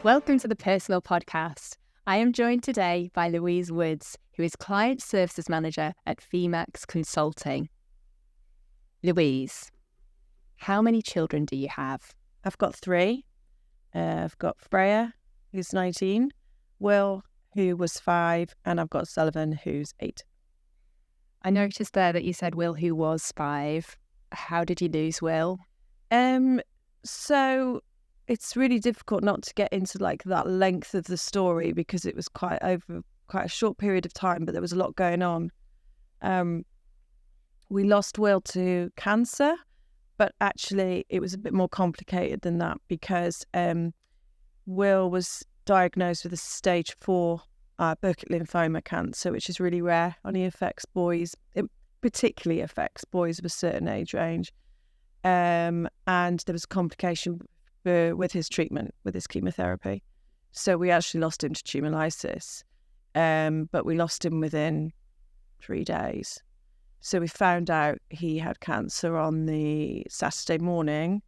Welcome to the Personal Podcast. I am joined today by Louise Woods, who is Client Services Manager at Femax Consulting. Louise, how many children do you have? I've got 3. I've got Freya, who's 19, Will, who was 5, and I've got Sullivan, who's 8. I noticed there that you said Will, who was 5. How did you lose Will? So it's really difficult not to get into like that length of the story because it was quite a short period of time, but there was a lot going on. We lost Will to cancer, but actually it was a bit more complicated than that because Will was diagnosed with a stage 4 Burkitt lymphoma cancer, which is really rare. Only affects boys. It particularly affects boys of a certain age range. And there was a complication with his treatment, with his chemotherapy. So we actually lost him to tumour lysis, but we lost him within 3 days. So we found out he had cancer on the Saturday morning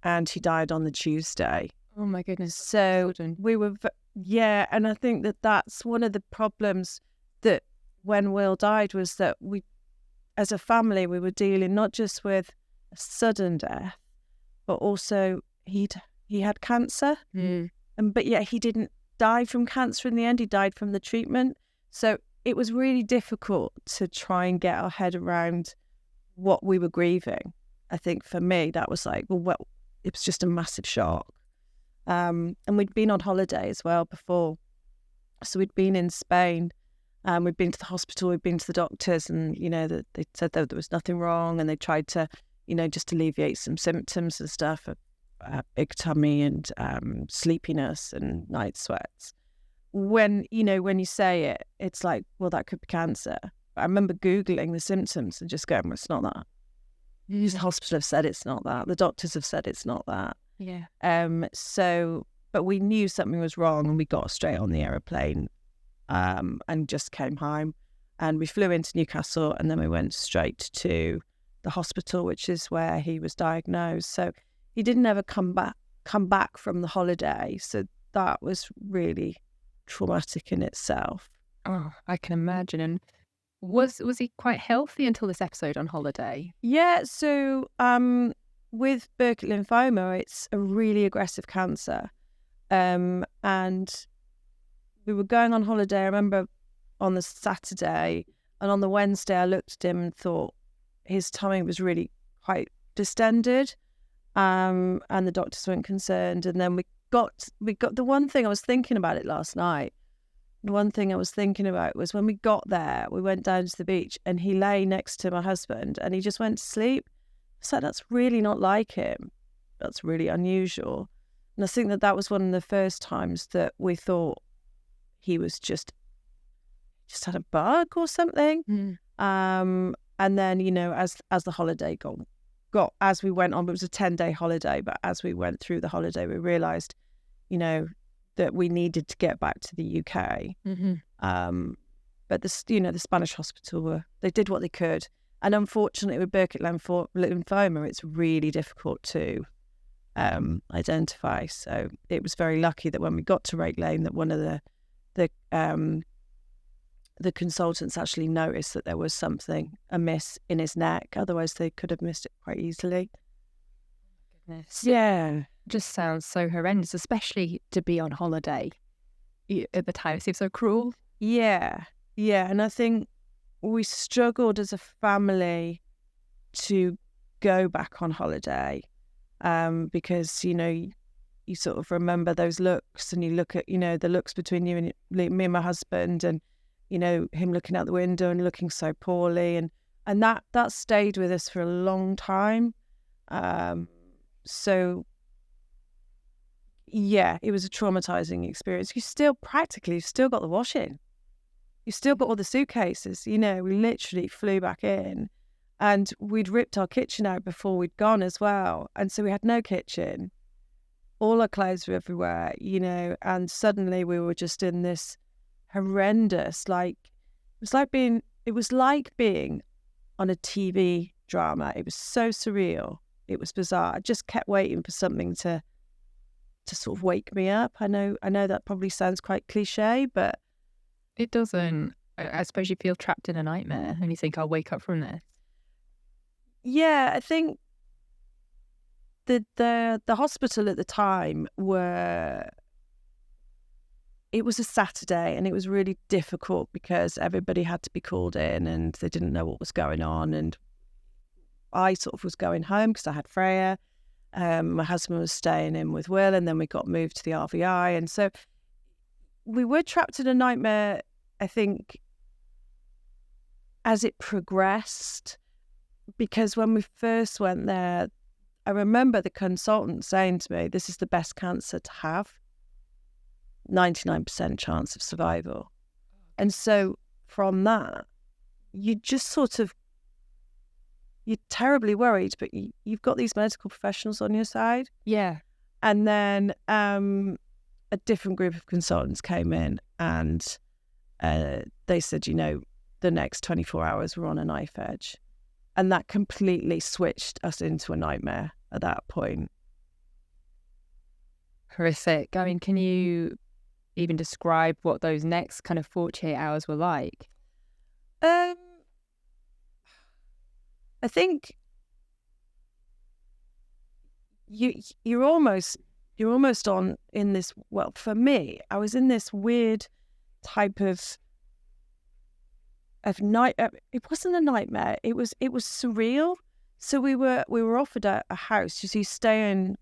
and he died on the Tuesday. Oh my goodness. So we were, and I think that that's one of the problems that when Will died was that we, as a family, we were dealing not just with a sudden death, but also he had cancer, but yet he didn't die from cancer in the end. He died from the treatment. So it was really difficult to try and get our head around what we were grieving. I think for me, that was like, well, it was just a massive shock. And we'd been on holiday as well before. So we'd been in Spain, we'd been to the hospital, we'd been to the doctors, and, they said that there was nothing wrong, and they tried to, just alleviate some symptoms and stuff, big tummy and sleepiness and night sweats. When you say it, it's like, well, that could be cancer. But I remember Googling the symptoms and just going, well, it's not that. The hospital have said it's not that. The doctors have said it's not that. Yeah. But we knew something was wrong, and we got straight on the aeroplane and just came home. And we flew into Newcastle, and then we went straight to the hospital, which is where he was diagnosed. So he didn't ever come back from the holiday. So that was really traumatic in itself. Oh, I can imagine. And was he quite healthy until this episode on holiday? Yeah, so with Burkitt lymphoma, it's a really aggressive cancer. And we were going on holiday, I remember, on the Saturday, and on the Wednesday I looked at him and thought his tummy was really quite distended, and the doctors weren't concerned. And then we got the one thing I was thinking about it last night. The one thing I was thinking about was when we got there, we went down to the beach and he lay next to my husband and he just went to sleep. So that's really not like him. That's really unusual. And I think that was one of the first times that we thought he was just had a bug or something. And then, as the holiday got as we went on, it was a 10-day holiday, but as we went through the holiday, we realised, that we needed to get back to the UK. But the Spanish hospital they did what they could. And unfortunately, with Burkitt lymphoma, it's really difficult to identify. So it was very lucky that when we got to Rake Lane, that one of the consultants actually noticed that there was something amiss in his neck. Otherwise, they could have missed it quite easily. Goodness. Yeah. Just sounds so horrendous, especially to be on holiday at the time. It seems so cruel. Yeah. And I think we struggled as a family to go back on holiday because, you sort of remember those looks, and you look at, the looks between you and me and my husband, and, him looking out the window and looking so poorly. And that stayed with us for a long time. So, yeah, it was a traumatizing experience. You've still got the washing. You've still got all the suitcases. We literally flew back in, and we'd ripped our kitchen out before we'd gone as well. And so we had no kitchen. All our clothes were everywhere, and suddenly we were just in this horrendous, it was like being on a TV drama. It was so surreal. It was bizarre. I just kept waiting for something to to sort of wake me up. I know that probably sounds quite cliche, but it doesn't. I suppose you feel trapped in a nightmare and you think, I'll wake up from this. Yeah, I think the hospital at the time it was a Saturday, and it was really difficult because everybody had to be called in and they didn't know what was going on. And I sort of was going home because I had Freya. My husband was staying in with Will, and then we got moved to the RVI. And so we were trapped in a nightmare, I think, as it progressed, because when we first went there, I remember the consultant saying to me, this is the best cancer to have, 99% chance of survival. And so from that, you just sort of, you're terribly worried, but you've got these medical professionals on your side. Yeah. And then a different group of consultants came in, and they said, the next 24 hours we're on a knife edge. And that completely switched us into a nightmare at that point. Horrific. I mean, can you even describe what those next kind of 48 hours were like? I think you're almost on in this. Well, for me, I was in this weird type of night. It wasn't a nightmare. It was surreal. So we were offered a house. You stay in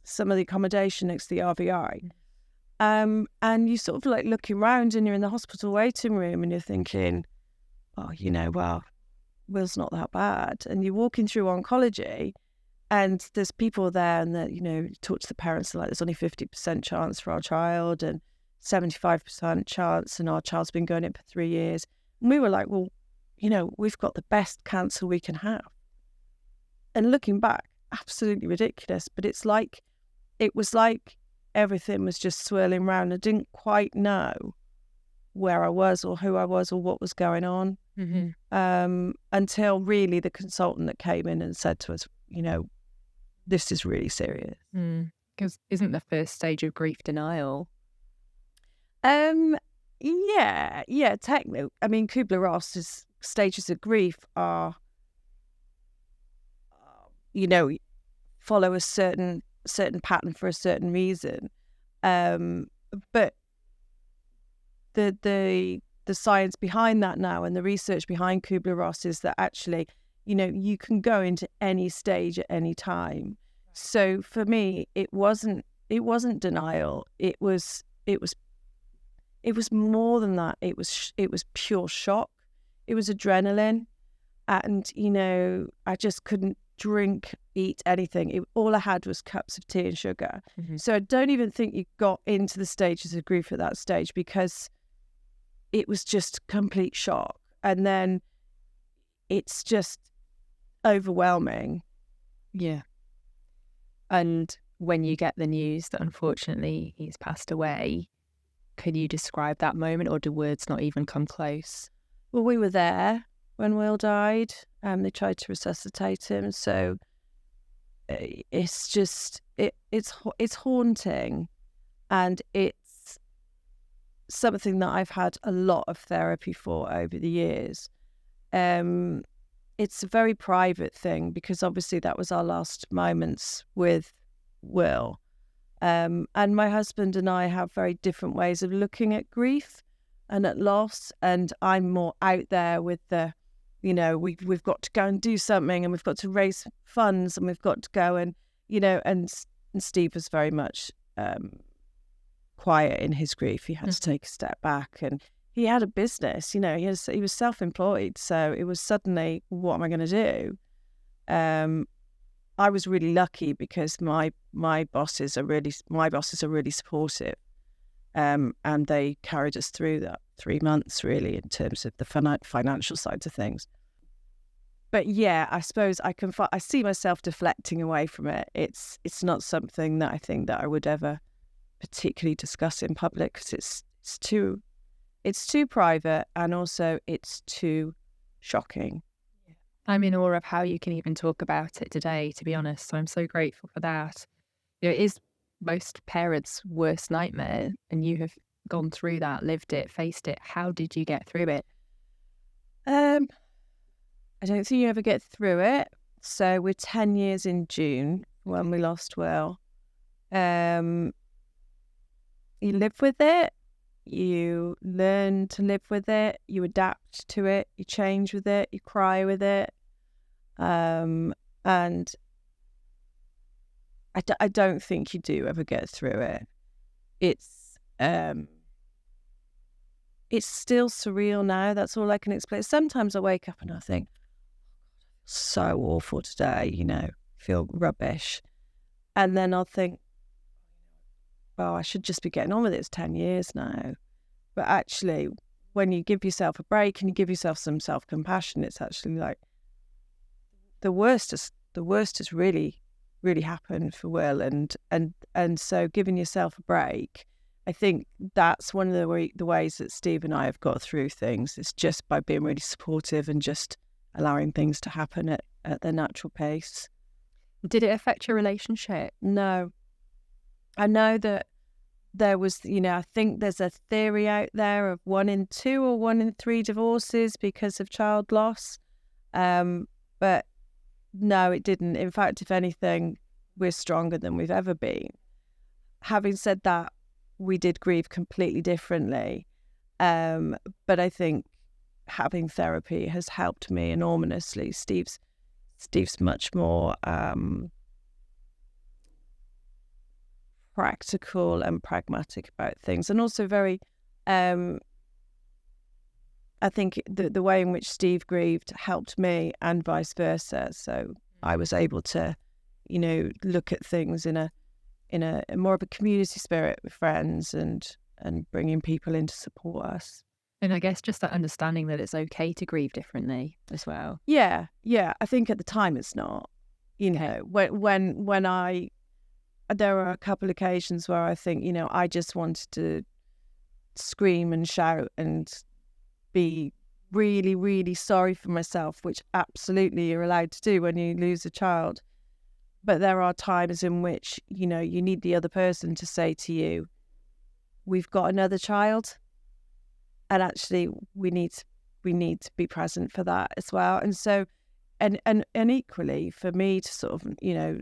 some of the accommodation next to the RVI, and you sort of like looking around, and you're in the hospital waiting room, and you're thinking, oh, well, Will's not that bad. And you're walking through oncology, and there's people there, and that talk to the parents, and like, there's only 50% chance for our child, and 75% chance, and our child's been going in for 3 years. And we were like, well, we've got the best cancer we can have. And looking back, absolutely ridiculous. But it was like everything was just swirling around. I didn't quite know where I was or who I was or what was going on, until really the consultant that came in and said to us, this is really serious. Because isn't the first stage of grief denial? Yeah, technically. I mean, Kubler-Ross's stages of grief are, follow a certain pattern for a certain reason. But the science behind that now, and the research behind Kubler-Ross, is that actually, you can go into any stage at any time. So for me, it wasn't denial. It was more than that. It was pure shock. It was adrenaline, and I just couldn't drink, eat anything. All I had was cups of tea and sugar. So I don't even think you got into the stages of grief at that stage, because it was just complete shock, and then it's just overwhelming. Yeah. And when you get the news that unfortunately he's passed away, can you describe that moment, or do words not even come close? Well, we were there when Will died. They tried to resuscitate him. So it's just, it's haunting. And it's something that I've had a lot of therapy for over the years. It's a very private thing, because obviously that was our last moments with Will. And my husband and I have very different ways of looking at grief and at loss. And I'm more out there with the, we've got to go and do something, and we've got to raise funds, and we've got to go and, and Steve was very much quiet in his grief. He had to take a step back, and he had a business, he was self-employed. So it was suddenly, what am I going to do? I was really lucky because my bosses are really supportive, and they carried us through that 3 months really in terms of the financial side of things. But yeah, I suppose I see myself deflecting away from it. It's not something that I think that I would ever particularly discuss in public, because it's too private, and also it's too shocking. I'm in awe of how you can even talk about it today, to be honest. So I'm so grateful for that. It is most parents' worst nightmare, and you have gone through that, lived it, faced it. How did you get through it? I don't think you ever get through it. So we're 10 years in June when we lost Will. You live with it. You learn to live with it. You adapt to it. You change with it. You cry with it. And I don't think you do ever get through it. It's still surreal now. That's all I can explain. Sometimes I wake up and I think, so awful today, feel rubbish. And then I'll think, well, I should just be getting on with it. It's 10 years now. But actually, when you give yourself a break and you give yourself some self-compassion, it's actually like the worst has really, really happened for Will. And so giving yourself a break, I think that's one of the ways that Steve and I have got through things. It's just by being really supportive and just allowing things to happen at their natural pace. Did it affect your relationship? No. I know that there was, I think there's a theory out there of 1 in 2 or 1 in 3 divorces because of child loss. But no, it didn't. In fact, if anything, we're stronger than we've ever been. Having said that, we did grieve completely differently. But I think having therapy has helped me enormously. Steve's much more practical and pragmatic about things, and also very I think the way in which Steve grieved helped me and vice versa. So I was able to look at things in a more of a community spirit with friends and bringing people in to support us. And I guess just that understanding that it's okay to grieve differently as well. Yeah. I think at the time it's not. When there were a couple of occasions where I think, I just wanted to scream and shout and be really, really sorry for myself, which absolutely you're allowed to do when you lose a child. But there are times in which, you need the other person to say to you, we've got another child. And actually we need to be present for that as well. And so, and equally for me to sort of,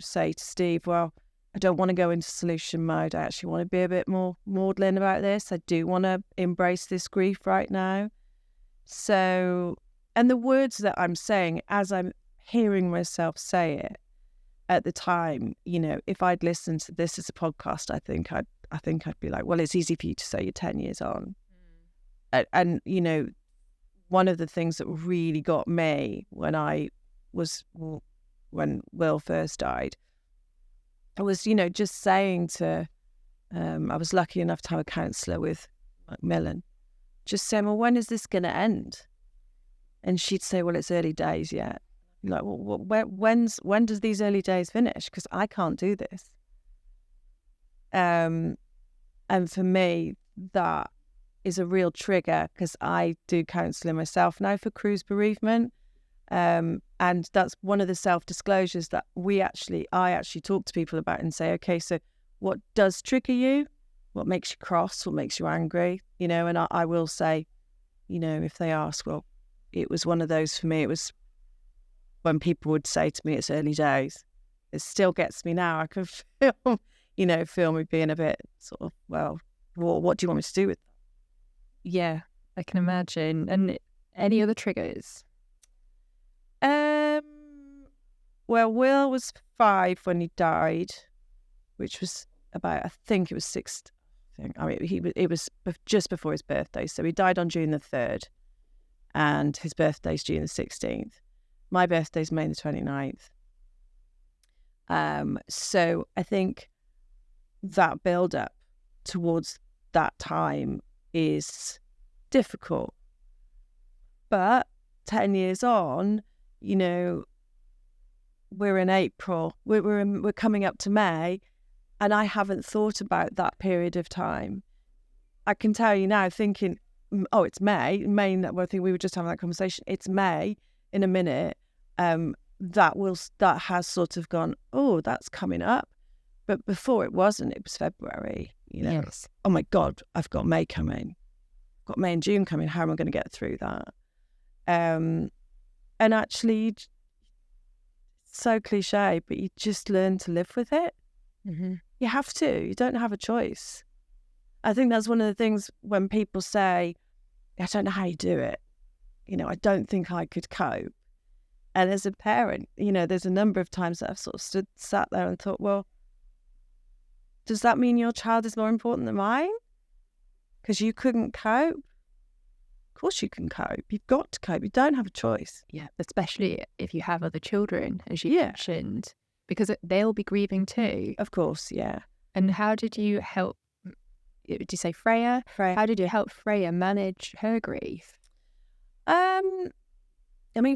say to Steve, well, I don't want to go into solution mode. I actually want to be a bit more maudlin about this. I do want to embrace this grief right now. So, and the words that I'm saying as I'm hearing myself say it at the time, if I'd listened to this as a podcast, I think I'd be like, well, it's easy for you to say you're 10 years on. And one of the things that really got me when Will first died, I was, just saying to, I was lucky enough to have a counsellor with Macmillan, just saying, well, when is this going to end? And she'd say, well, it's early days yet. Like, well, when does these early days finish? Because I can't do this. And for me, that is a real trigger, because I do counselling myself now for Crew's bereavement. And that's one of the self-disclosures that I actually talk to people about and say, okay, so what does trigger you? What makes you cross? What makes you angry? And I will say, if they ask, well, it was one of those for me. It was when people would say to me, it's early days. It still gets me now. I can feel me being a bit sort of, well, what do you want me to do with that? Yeah, I can imagine. And any other triggers? Well, Will was 5 when he died, which was about, I think it was 6. It was just before his birthday. So he died on June the 3rd, and his birthday's June the 16th. My birthday's May the 29th. So I think that build up towards that time is difficult. But 10 years on, we're in April, we're coming up to May, and I haven't thought about that period of time. I can tell you now, thinking, oh, it's May, I think we were just having that conversation, it's May in a minute, that has sort of gone, oh, that's coming up. But before it wasn't, it was February, Yes. Oh my God, I've got May coming. I've got May and June coming. How am I going to get through that? And actually, so cliche, but you just learn to live with it. Mm-hmm. You have to. You don't have a choice. I think that's one of the things when people say, I don't know how you do it. I don't think I could cope. And as a parent, there's a number of times that I've sort of sat there and thought, well, does that mean your child is more important than mine? Because you couldn't cope? Of course you can cope. You've got to cope. You don't have a choice. Yeah, especially if you have other children, as you mentioned, because they'll be grieving too. Of course, yeah. And how did you help, did you say Freya? Freya. How did you help Freya manage her grief?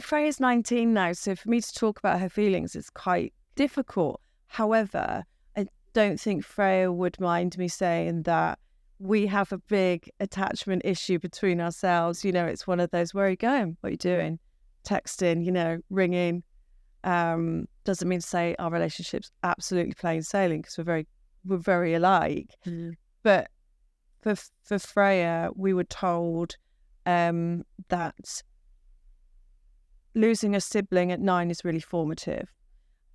Freya's 19 now, so for me to talk about her feelings is quite difficult. However, I don't think Freya would mind me saying that we have a big attachment issue between ourselves. It's one of those, where are you going? What are you doing? Texting, ringing. Doesn't mean to say our relationship's absolutely plain sailing, because we're very alike. Mm. But for Freya, we were told that losing a sibling at 9 is really formative.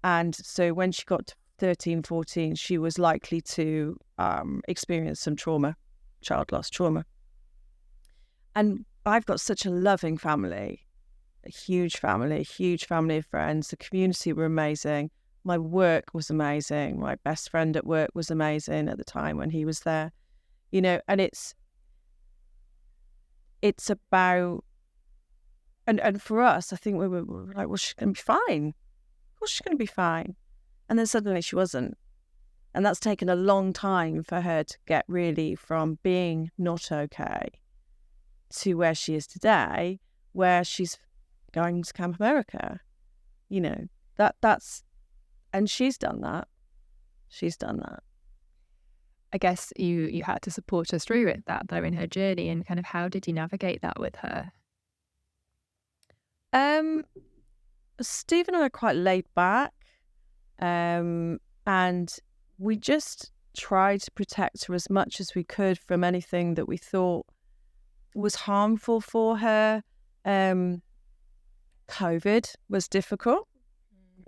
And so when she got to 13, 14, she was likely to experience some trauma, child loss trauma. And I've got such a loving family, a huge family of friends. The community were amazing. My work was amazing. My best friend at work was amazing at the time when he was there. And it's about, and for us, I think we were like, well, she's going to be fine. Of course she's going to be fine. And then suddenly she wasn't. And that's taken a long time for her to get really from being not okay to where she is today, where she's going to Camp America. That's, and she's done that. I guess you had to support her through it, that though, in her journey, and kind of how did you navigate that with her? Steve and I are quite laid back, and we just tried to protect her as much as we could from anything that we thought was harmful for her. COVID was difficult,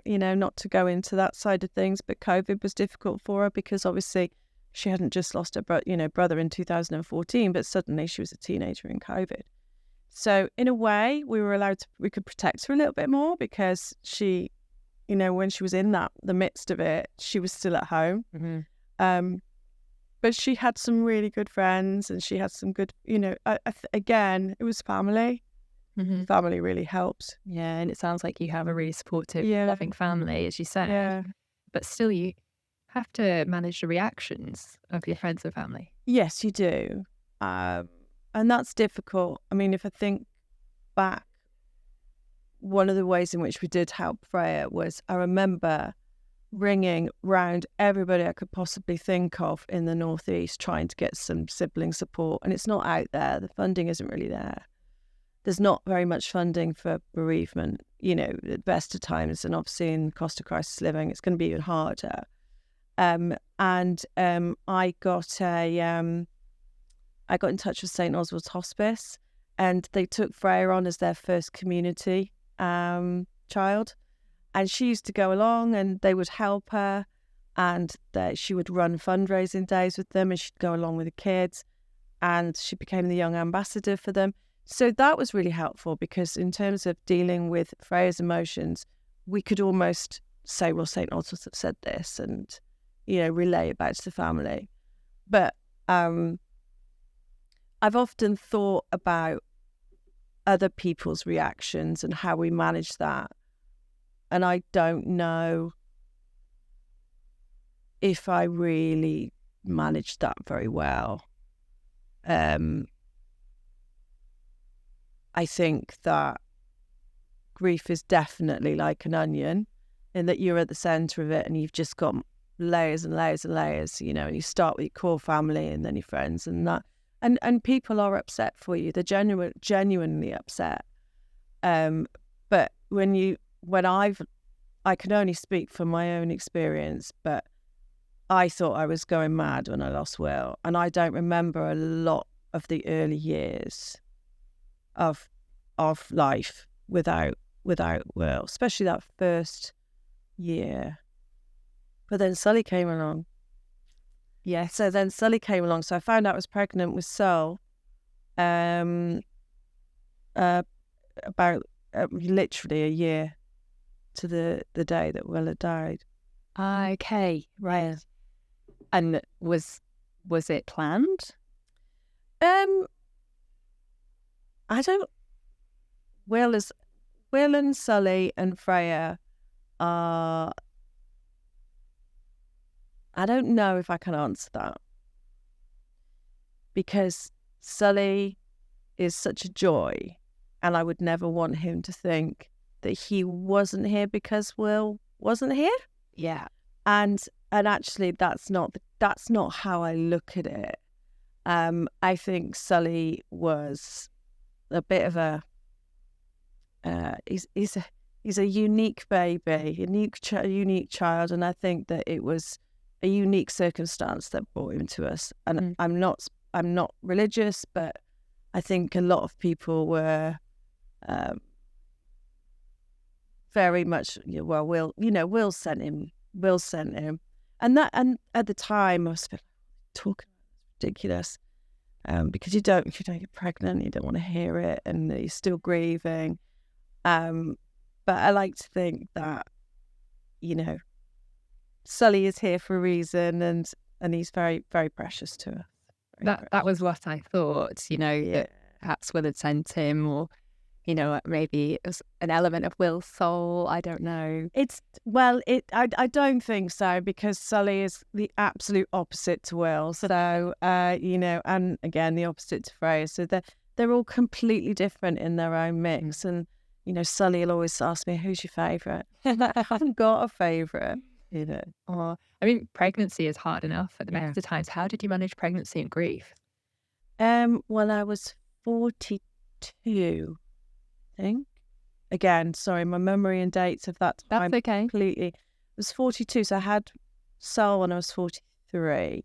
not to go into that side of things, but COVID was difficult for her because obviously she hadn't just lost her brother in 2014, but suddenly she was a teenager in COVID. So in a way, we could protect her a little bit more because she, when she was in the midst of it, she was still at home. Mm-hmm. But she had some really good friends, and she had some good, again, it was family. Mm-hmm. Family really helps. Yeah, and it sounds like you have a really supportive, loving family, as you said. Yeah. But still, you have to manage the reactions of your friends and family. Yes, you do. And that's difficult. If I think back, one of the ways in which we did help Freya was, I remember ringing round everybody I could possibly think of in the Northeast trying to get some sibling support. And it's not out there. The funding isn't really there. There's not very much funding for bereavement, at the best of times. And obviously in cost of crisis living, it's going to be even harder. I got in touch with St. Oswald's Hospice, and they took Freya on as their first community child. And she used to go along, and they would help her, and she would run fundraising days with them, and she'd go along with the kids, and she became the young ambassador for them. So that was really helpful, because in terms of dealing with Freya's emotions, we could almost say, well, St. Oswald's have said this, and, relay it back to the family. But I've often thought about other people's reactions and how we manage that. And I don't know if I really managed that very well. I think that grief is definitely like an onion, in that you're at the centre of it and you've just got layers and layers and layers, and you start with your core family and then your friends and that. And people are upset for you. They're genuinely upset. But I can only speak from my own experience, but I thought I was going mad when I lost Will, and I don't remember a lot of the early years of life without Will, especially that first year. But then Sully came along. Yes. So then Sully came along. So I found out I was pregnant with Sol about literally a year to the day that Will had died. Okay, right. Yeah. And was it planned? I don't. Will and Sully and Freya are. I don't know if I can answer that, because Sully is such a joy, and I would never want him to think that he wasn't here because Will wasn't here. Yeah. And actually, that's not how I look at it. I think Sully was a bit of a he's a unique baby, a unique child, and I think that it was a unique circumstance that brought him to us. And I'm not religious, but I think a lot of people were very much, Will sent him, and at the time I was talking ridiculous, because you don't get pregnant, you don't want to hear it, and you're still grieving. But I like to think that, Sully is here for a reason, and he's very, very precious to us. That was what I thought, that perhaps Will had sent him, or, maybe it was an element of Will's soul. I don't know. I don't think so, because Sully is the absolute opposite to Will. So, and again, the opposite to Freya. So they're all completely different in their own mix. And, Sully will always ask me, who's your favourite? I haven't got a favourite. I mean, pregnancy is hard enough at the best of times. How did you manage pregnancy and grief? Well, I was 42, I think. Again, sorry, my memory and dates of that time. That's okay. Completely. I was 42, so I had Sol when I was 43.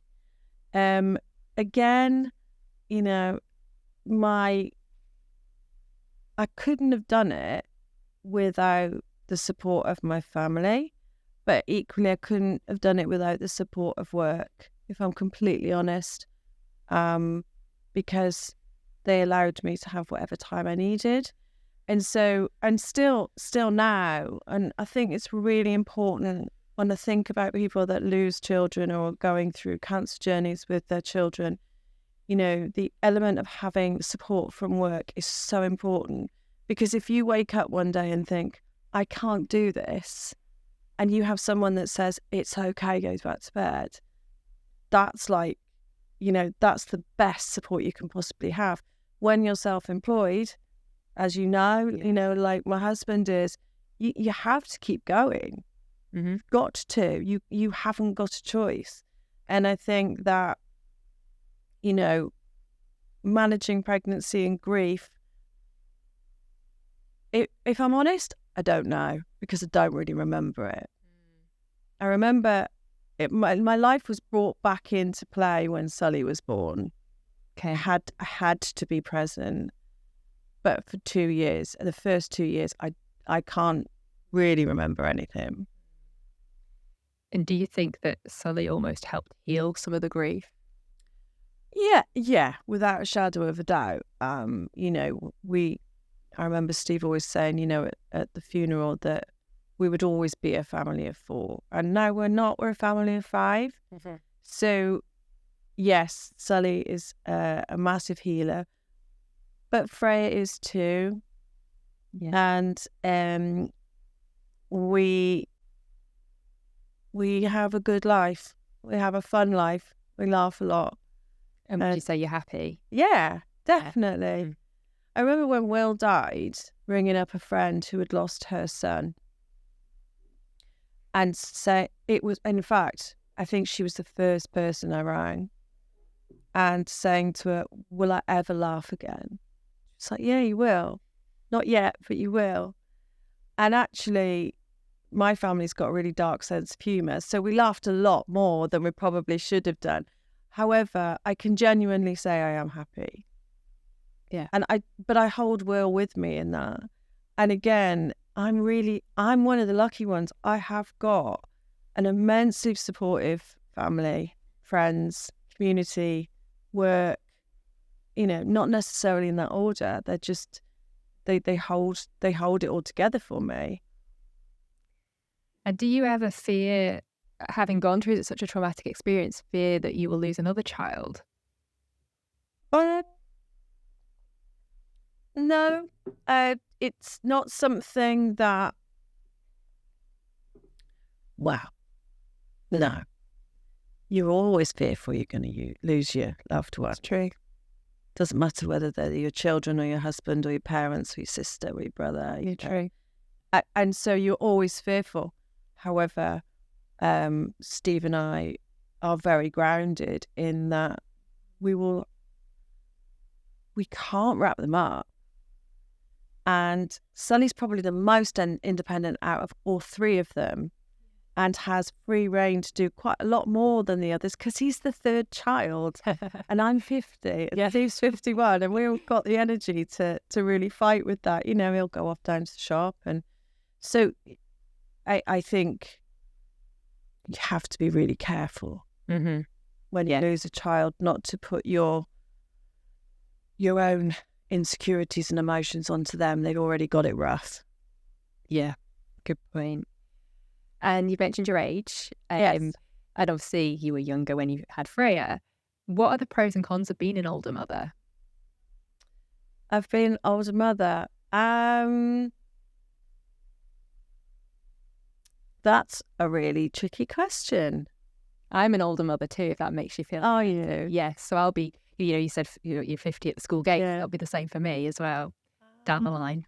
Again, I couldn't have done it without the support of my family. But equally, I couldn't have done it without the support of work, if I'm completely honest, because they allowed me to have whatever time I needed. And so, and still now, and I think it's really important when I think about people that lose children or going through cancer journeys with their children, the element of having support from work is so important. Because if you wake up one day and think, I can't do this, and you have someone that says, it's okay, goes back to bed, that's that's the best support you can possibly have. When you're self-employed, as you know, like my husband is, you have to keep going. Mm-hmm. You've got to. You haven't got a choice. And I think that, managing pregnancy and grief, if I'm honest, I don't know, because I don't really remember it. I remember my life was brought back into play when Sully was born. Okay. I had to be present. But for 2 years, the first 2 years, I can't really remember anything. And do you think that Sully almost helped heal some of the grief? Yeah, without a shadow of a doubt. I remember Steve always saying, at the funeral, that we would always be a family of 4. And now we're not, we're a family of 5. Mm-hmm. So, yes, Sully is a massive healer, but Freya is too. Yeah. And we have a good life. We have a fun life. We laugh a lot. And would you say you're happy? Yeah, definitely. Yeah. I remember when Will died, ringing up a friend who had lost her son. And it was, in fact, I think she was the first person I rang, and saying to her, will I ever laugh again? She's like, yeah, you will. Not yet, but you will. And actually, my family's got a really dark sense of humour, so we laughed a lot more than we probably should have done. However, I can genuinely say I am happy. Yeah. But I hold Will with me in that. And again, I'm one of the lucky ones. I have got an immensely supportive family, friends, community, work, not necessarily in that order. They're just, they hold it all together for me. And do you ever fear, having gone through such a traumatic experience, fear that you will lose another child? No, it's not something that, wow, no. You're always fearful you're going to lose your loved one. That's true. Doesn't matter whether they're your children or your husband or your parents or your sister or your brother. True. And so you're always fearful. However, Steve and I are very grounded in that we can't wrap them up. And Sully's probably the most independent out of all three of them, and has free reign to do quite a lot more than the others because he's the third child and I'm 50 and Steve's 51, and we've got the energy to really fight with that. He'll go off down to the shop. And so I think you have to be really careful when you lose a child, not to put your own insecurities and emotions onto them. They've already got it rough. Yeah, good point. And you mentioned your age. Yes. And obviously you were younger when you had Freya. What are the pros and cons of being an older mother? I've been an older mother. That's a really tricky question. I'm an older mother too, if that makes you feel. Are you? Yes. So I'll be, you said you're 50 at the school gate. Yeah. That'll be the same for me as well, down the line.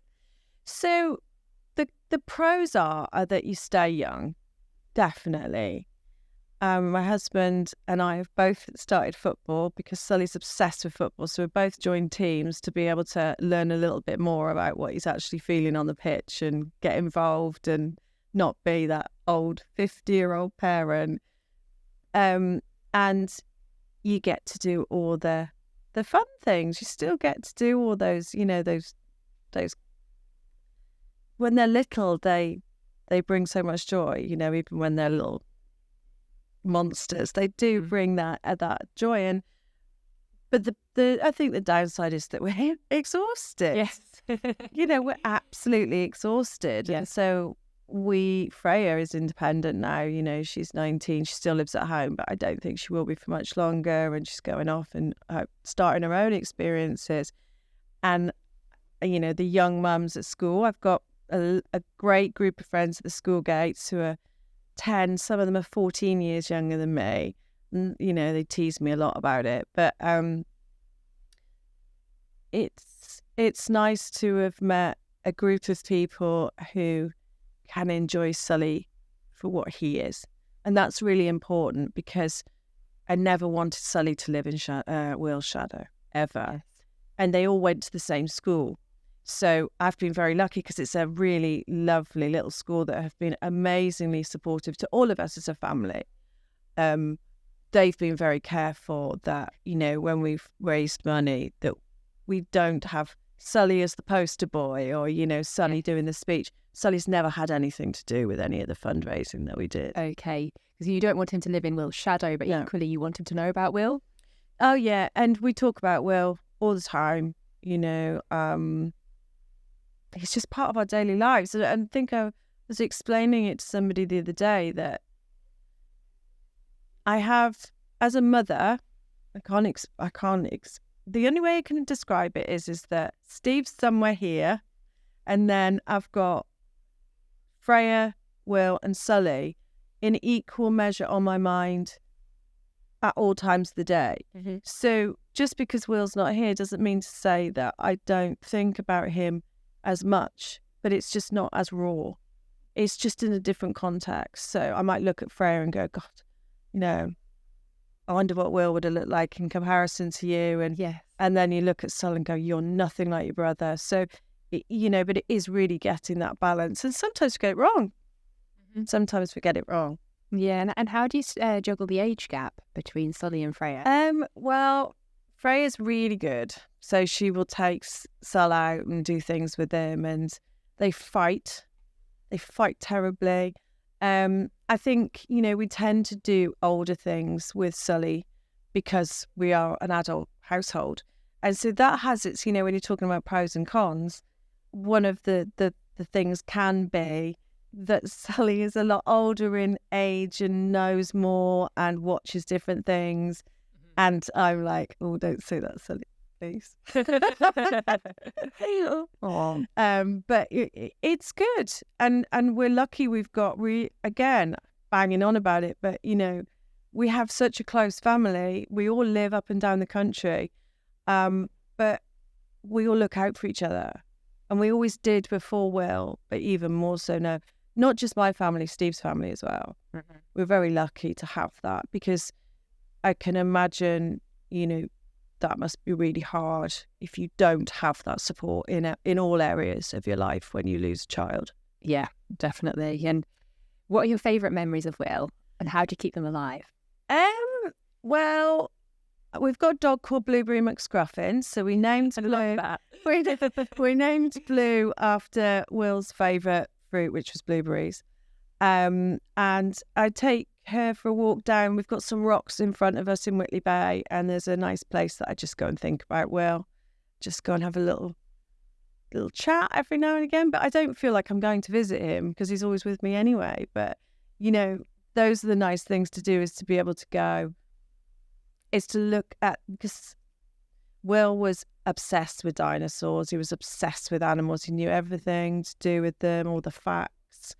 So the pros are that you stay young, definitely. My husband and I have both started football because Sully's obsessed with football. So we both joined teams to be able to learn a little bit more about what he's actually feeling on the pitch and get involved and not be that old 50-year-old parent. And you get to do all the fun things. You still get to do all those, those. When they're little, they bring so much joy. Even when they're little monsters, they do bring that joy. But I think the downside is that we're exhausted. Yes, we're absolutely exhausted. Yes. And so Freya is independent now. She's 19. She still lives at home, but I don't think she will be for much longer. And she's going off and starting her own experiences. And the young mums at school, I've got a great group of friends at the school gates who are 10. Some of them are 14 years younger than me. And, they tease me a lot about it. But it's nice to have met a group of people who can enjoy Sully for what he is. And that's really important because I never wanted Sully to live in Will's shadow, ever. Yes. And they all went to the same school. So I've been very lucky because it's a really lovely little school that have been amazingly supportive to all of us as a family. They've been very careful that, when we've raised money, that we don't have Sully as the poster boy or, Sully doing the speech. Sully's never had anything to do with any of the fundraising that we did. Okay. Because you don't want him to live in Will's shadow, but equally you want him to know about Will? Oh, yeah. And we talk about Will all the time, It's just part of our daily lives. And I think I was explaining it to somebody the other day that I have, as a mother, the only way I can describe it is that Steve's somewhere here, and then I've got Freya, Will, and Sully in equal measure on my mind at all times of the day. Mm-hmm. So just because Will's not here doesn't mean to say that I don't think about him as much, but it's just not as raw. It's just in a different context. So I might look at Freya and go, God, I wonder what Will would have looked like in comparison to you. And yes. And then you look at Sul and go, you're nothing like your brother. So, but it is really getting that balance. And sometimes you get it wrong. Sometimes we get it wrong. Yeah, and how do you juggle the age gap between Sully and Freya? Well, Freya's really good. So she will take Sul out and do things with him, and they fight. They fight terribly. I think, we tend to do older things with Sully because we are an adult household. And so that has its, when you're talking about pros and cons, one of the things can be that Sully is a lot older in age and knows more and watches different things. And I'm like, oh, don't say that, Sully, please. But it's good. And we're lucky we've got, again, banging on about it, but, we have such a close family. We all live up and down the country. But we all look out for each other. And we always did before Will, but even more so now. Not just my family, Steve's family as well. Mm-hmm. We're very lucky to have that, because I can imagine, that must be really hard if you don't have that support in all areas of your life when you lose a child. Yeah, definitely. And what are your favourite memories of Will, and how do you keep them alive? Well, we've got a dog called Blueberry McScruffin, so we named Blue. We named Blue after Will's favourite fruit, which was blueberries. And I take her for a walk down. We've got some rocks in front of us in Whitley Bay, and there's a nice place that I just go and think about Will. Just go and have a little chat every now and again. But I don't feel like I'm going to visit him because he's always with me anyway. But, those are the nice things to do, is to be able to go, is to look at, because Will was obsessed with dinosaurs. He was obsessed with animals. He knew everything to do with them, all the facts.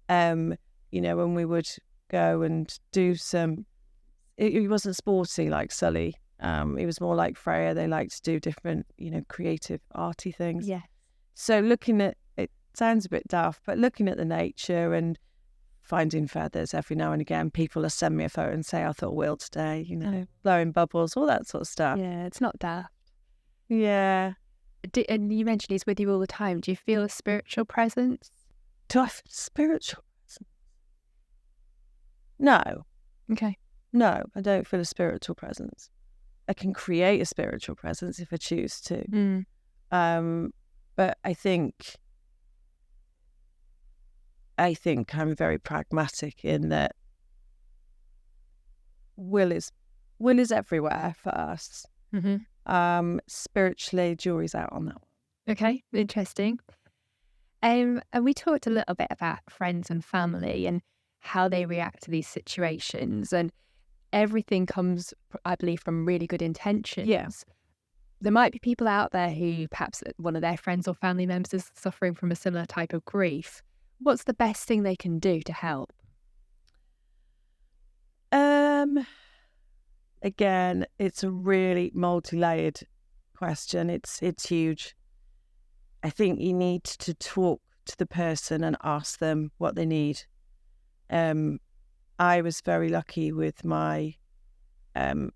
When we would go and do some, he wasn't sporty like Sully. He was more like Freya. They liked to do different, creative, arty things. Yeah. So looking at, it sounds a bit daft, but looking at the nature and finding feathers every now and again. People will send me a photo and say, I thought Will today, blowing bubbles, all that sort of stuff. Yeah, it's not daft. Yeah. And you mentioned he's with you all the time. Do you feel a spiritual presence? Do I feel spiritual presence? No. Okay. No, I don't feel a spiritual presence. I can create a spiritual presence if I choose to. But I think I'm very pragmatic in that Will is everywhere for us. Mm-hmm. Spiritually, jury's out on that one. Okay, interesting. And we talked a little bit about friends and family and how they react to these situations, and everything comes, I believe, from really good intentions. Yes. There might be people out there who perhaps one of their friends or family members is suffering from a similar type of grief. What's the best thing they can do to help? Again, it's a really multi-layered question. It's huge. I think you need to talk to the person and ask them what they need. I was very lucky with my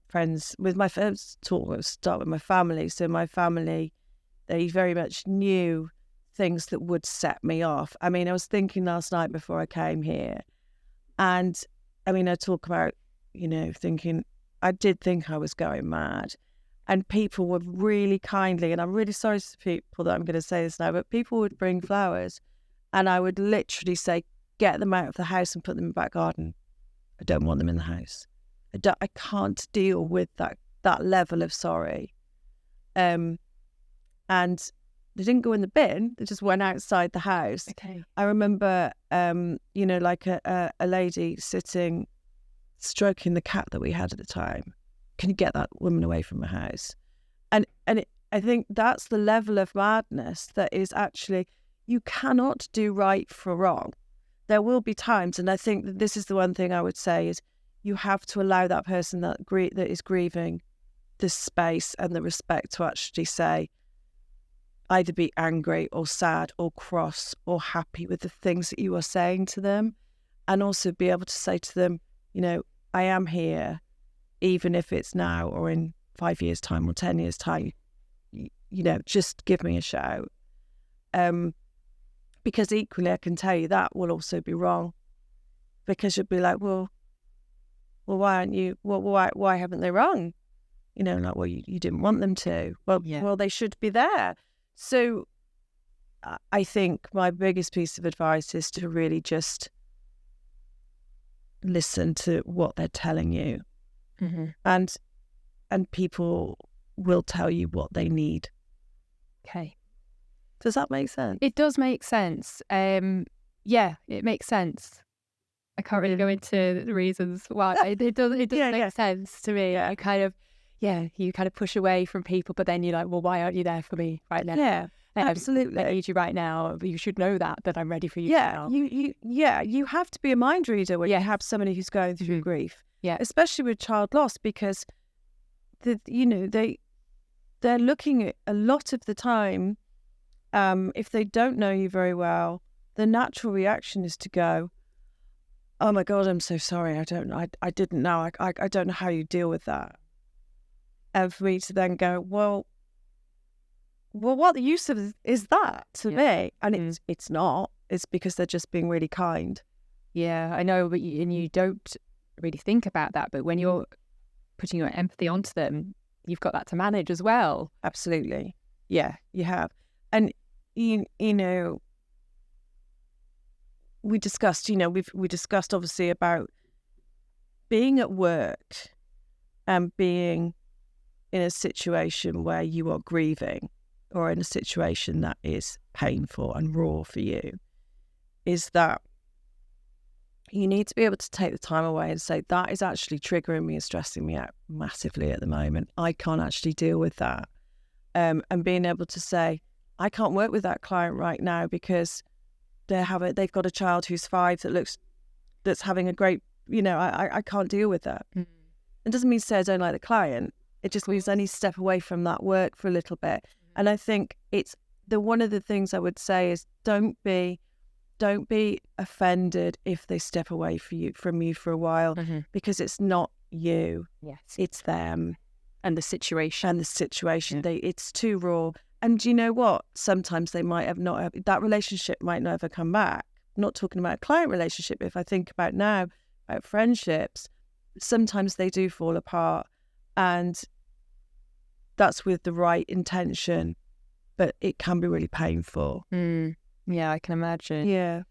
friends, with my first talk. Let's start with my family. So my family, they very much knew things that would set me off. I mean, I was thinking last night before I came here, and I mean, I talk about, thinking, I did think I was going mad, and people would really kindly, and I'm really sorry to people that I'm going to say this now, but people would bring flowers, and I would literally say, get them out of the house and put them in the back garden. I don't want them in the house. I can't deal with that level of sorry. And they didn't go in the bin. They just went outside the house. Okay. I remember, like a lady sitting, stroking the cat that we had at the time. Can you get that woman away from the house? And I think that's the level of madness that is actually, you cannot do right for wrong. There will be times, and I think that this is the one thing I would say, is you have to allow that person that is grieving the space and the respect to actually say, either be angry or sad or cross or happy with the things that you are saying to them, and also be able to say to them, I am here, even if it's now or in 5 years' time or 10 years' time, just give me a shout. Because equally, I can tell you that will also be wrong. because you'd be like, well, why aren't you? Well, why haven't they rung? You know, like, well, you didn't want them to. Well, they should be there. So I think my biggest piece of advice is to really just listen to what they're telling you, and people will tell you what they need. Okay. Does that make sense? It does make sense. Yeah, it makes sense. I can't really go into the reasons why. It does make sense to me. I kind of, you kind of push away from people, but then you're like, well, why aren't you there for me right now? Yeah, absolutely. I need you right now. You should know that I'm ready for you now. You have to be a mind reader when you have somebody who's going through grief. Yeah, especially with child loss, because they're looking at a lot of the time. If they don't know you very well, the natural reaction is to go, "Oh my God, I'm so sorry. I didn't know. I don't know how you deal with that." And for me to then go, well, what use is that to me? And it's not. It's because they're just being really kind. Yeah, I know, but you don't really think about that. But when you're putting your empathy onto them, you've got that to manage as well. Absolutely. Yeah, you have. And you know, we discussed obviously about being at work and being in a situation where you are grieving, or in a situation that is painful and raw for you, is that you need to be able to take the time away and say, that is actually triggering me and stressing me out massively at the moment. I can't actually deal with that. And being able to say, I can't work with that client right now because they've got a child who's 5 that's having a great, I can't deal with that. It doesn't mean to say I don't like the client. It just means I need to step away from that work for a little bit. And I think one of the things I would say is don't be offended if they step away from you for a while, because it's not you. Yes, it's them and the situation. It's too raw. And you know what? Sometimes they might have that relationship might never come back. I'm not talking about a client relationship. If I think about now about friendships, sometimes they do fall apart, and that's with the right intention, but it can be really painful. Yeah, I can imagine. Yeah.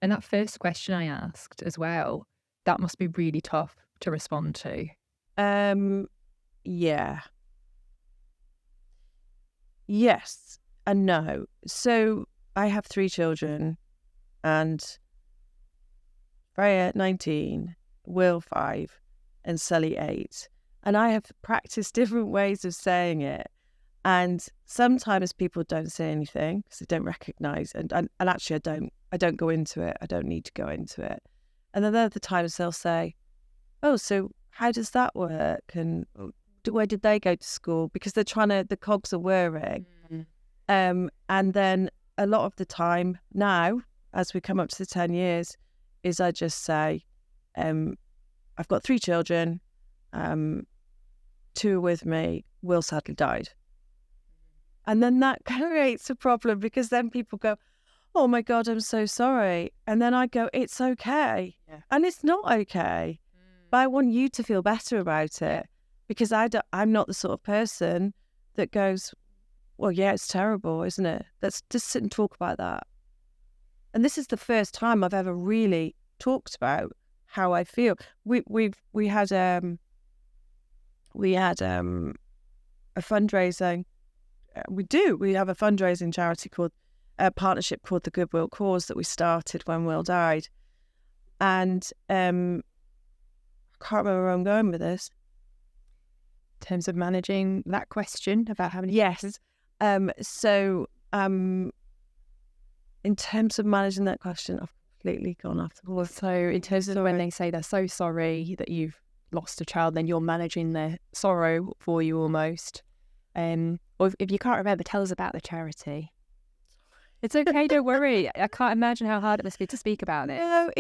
And that first question I asked as well, that must be really tough to respond to. Yeah. Yes and no. So I have 3 children, and Freya 19, Will 5, and Sully 8. And I have practiced different ways of saying it. And sometimes people don't say anything because they don't recognise, and actually I don't go into it. I don't need to go into it. And then other times they'll say, "Oh, so how does that work? And where did they go to school?" Because the cogs are whirring. And then a lot of the time now, as we come up to the 10 years, is I just say, I've got 3 children, 2 are with me, Will sadly died. And then that creates a problem, because then people go, "Oh my God, I'm so sorry." And then I go, "It's okay." Yeah. And it's not okay. But I want you to feel better about it, because I'm not the sort of person that goes, "Well, yeah, it's terrible, isn't it? Let's just sit and talk about that." And this is the first time I've ever really talked about how I feel. We had a fundraising. We have a fundraising charity called a partnership called the Goodwill Cause that we started when Will died. And I can't remember where I'm going with this. In terms of managing that question about how many... Yes. In terms of managing that question, I've completely gone off the board. So in terms of when they say they're so sorry that you've lost a child, then you're managing their sorrow for you almost. Or if you can't remember, tell us about the charity. It's okay, don't worry. I can't imagine how hard it must be to speak about it. No,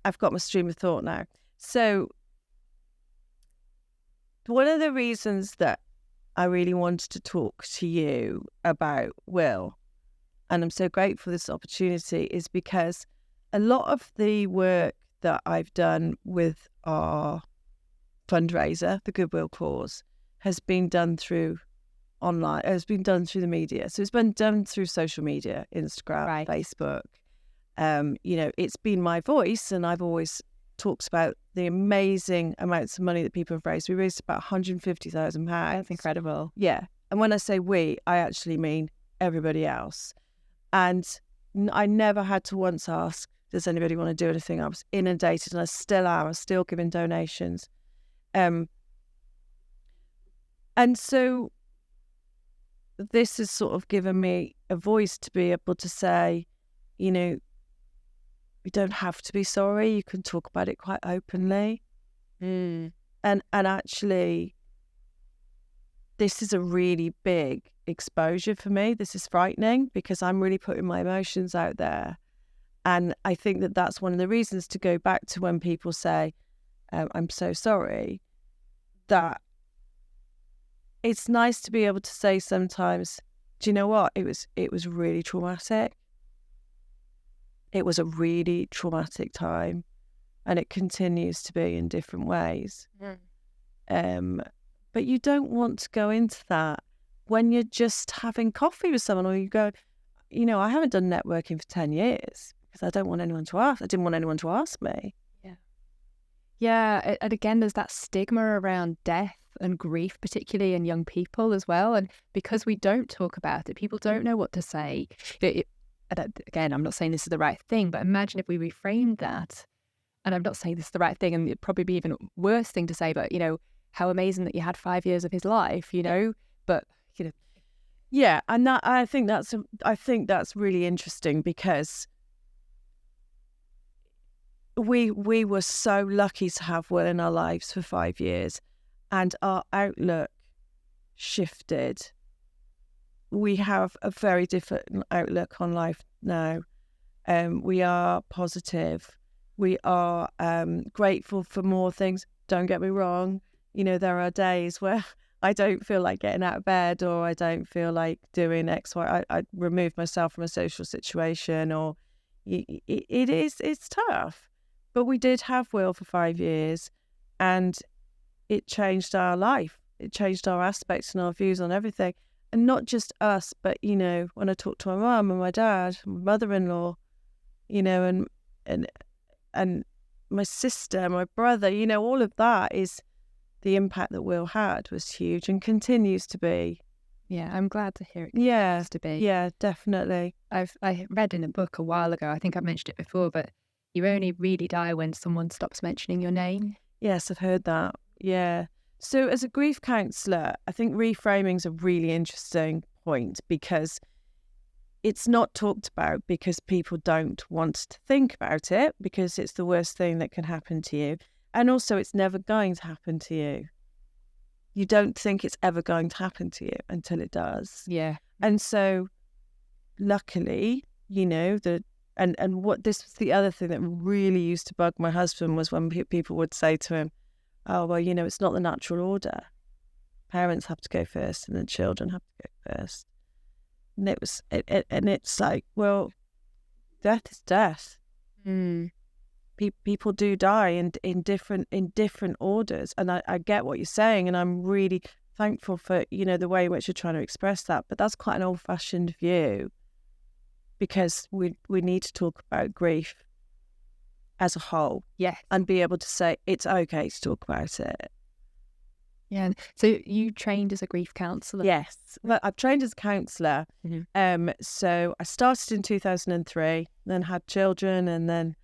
I've got my stream of thought now. So one of the reasons that I really wanted to talk to you about Will, and I'm so grateful for this opportunity, is because a lot of the work that I've done with our fundraiser, the Goodwill Cause, has been done through online. It's been done through the media. So it's been done through social media, Instagram, Facebook. It's been my voice, and I've always talked about the amazing amounts of money that people have raised. We raised about £150,000. That's incredible. Yeah. And when I say we, I actually mean everybody else. And I never had to once ask, does anybody want to do anything? I was inundated, and I still am. I'm still giving donations. And so this has sort of given me a voice to be able to say, you don't have to be sorry. You can talk about it quite openly. And actually, this is a really big exposure for me. This is frightening because I'm really putting my emotions out there. And I think that that's one of the reasons, to go back to when people say, I'm so sorry, that it's nice to be able to say sometimes, do you know what? It was really traumatic. It was a really traumatic time, and it continues to be in different ways. But you don't want to go into that when you're just having coffee with someone, or you go, I haven't done networking for 10 years because I didn't want anyone to ask me. Yeah. And again, there's that stigma around death and grief, particularly in young people as well. And because we don't talk about it, people don't know what to say. Again, I'm not saying this is the right thing, but imagine if we reframed that. And I'm not saying this is the right thing, and it'd probably be even a worse thing to say, but, how amazing that you had 5 years of his life, but, Yeah, and that I think that's really interesting, because we were so lucky to have Will in our lives for 5 years, and our outlook shifted. We have a very different outlook on life now. We are positive. We are grateful for more things. Don't get me wrong. There are days where I don't feel like getting out of bed, or I don't feel like doing X, Y. I remove myself from a social situation, or it's tough. But we did have Will for 5 years, and it changed our life. It changed our aspects and our views on everything. And not just us, but, when I talk to my mum and my dad, my mother-in-law, and my sister, my brother, all of that is the impact that Will had was huge and continues to be. Yeah, I'm glad to hear it continues to be. Yeah, definitely. I read in a book a while ago, I think I've mentioned it before, but you only really die when someone stops mentioning your name. Yes, I've heard that. Yeah. So as a grief counsellor, I think reframing is a really interesting point, because it's not talked about because people don't want to think about it, because it's the worst thing that can happen to you. And also, it's never going to happen to you. You don't think it's ever going to happen to you until it does. Yeah. And so, luckily, and what this was the other thing that really used to bug my husband, was when people would say to him, oh, well, it's not the natural order. Parents have to go first, and then children have to go first. And it's like, well, death is death. People do die in different orders, and I get what you're saying, and I'm really thankful for the way in which you're trying to express that. But that's quite an old-fashioned view, because we need to talk about grief as a whole, yes, and be able to say it's okay to talk about it. Yeah. So you trained as a grief counsellor? Yes. Well, I've trained as a counsellor. So I started in 2003, then had children, and then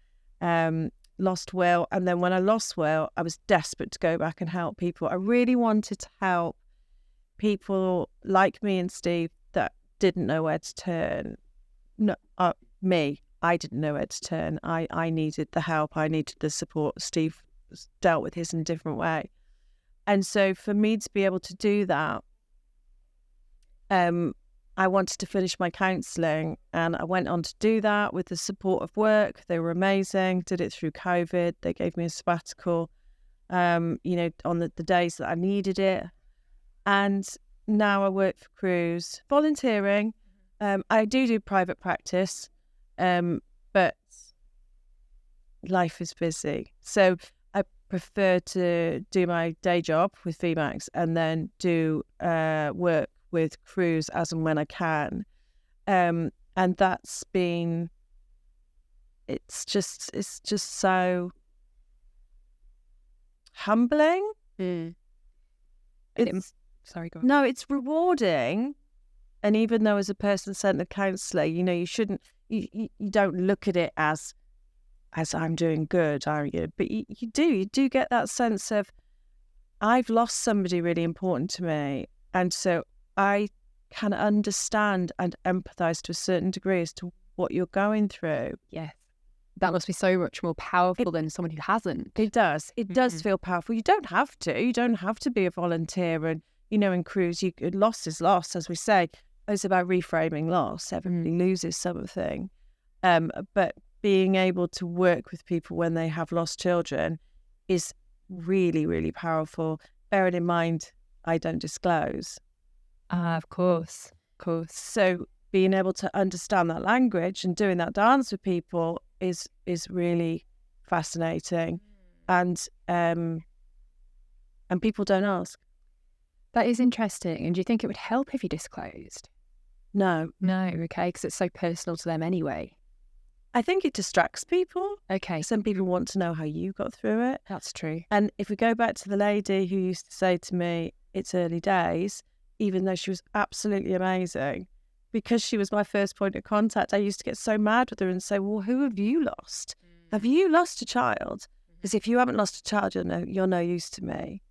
lost Will. And then when I lost Will, I was desperate to go back and help people. I really wanted to help people like me and Steve that didn't know where to turn. No, me. I didn't know where to turn. I needed the help. I needed the support. Steve dealt with his in a different way. And so for me to be able to do that, I wanted to finish my counselling, and I went on to do that with the support of work. They were amazing. Did it through COVID. They gave me a sabbatical, on the days that I needed it. And now I work for Cruise, volunteering. I do private practice, but life is busy. So I prefer to do my day job with VMAX and then do work with crews as and when I can. And that's been, it's just so humbling. Sorry, go on. No, it's rewarding. And even though as a person-centered counsellor, you shouldn't, you don't look at it as I'm doing good, are you? But you do get that sense of, I've lost somebody really important to me. And so I can understand and empathise to a certain degree as to what you're going through. Yes. That must be so much more powerful than someone who hasn't. It does. It does feel powerful. You don't have to. You don't have to be a volunteer. And, in crews, loss is loss, as we say. It's about reframing loss. Everybody loses something. But being able to work with people when they have lost children is really, really powerful. Bearing in mind, I don't disclose. Of course. So being able to understand that language and doing that dance with people is really fascinating. And people don't ask. That is interesting. And do you think it would help if you disclosed? No. Okay, because it's so personal to them anyway. I think it distracts people. Okay. Some people want to know how you got through it. That's true. And if we go back to the lady who used to say to me, it's early days, even though she was absolutely amazing, because she was my first point of contact, I used to get so mad with her and say, well, who have you lost? Have you lost a child? Because if you haven't lost a child, you're no use to me.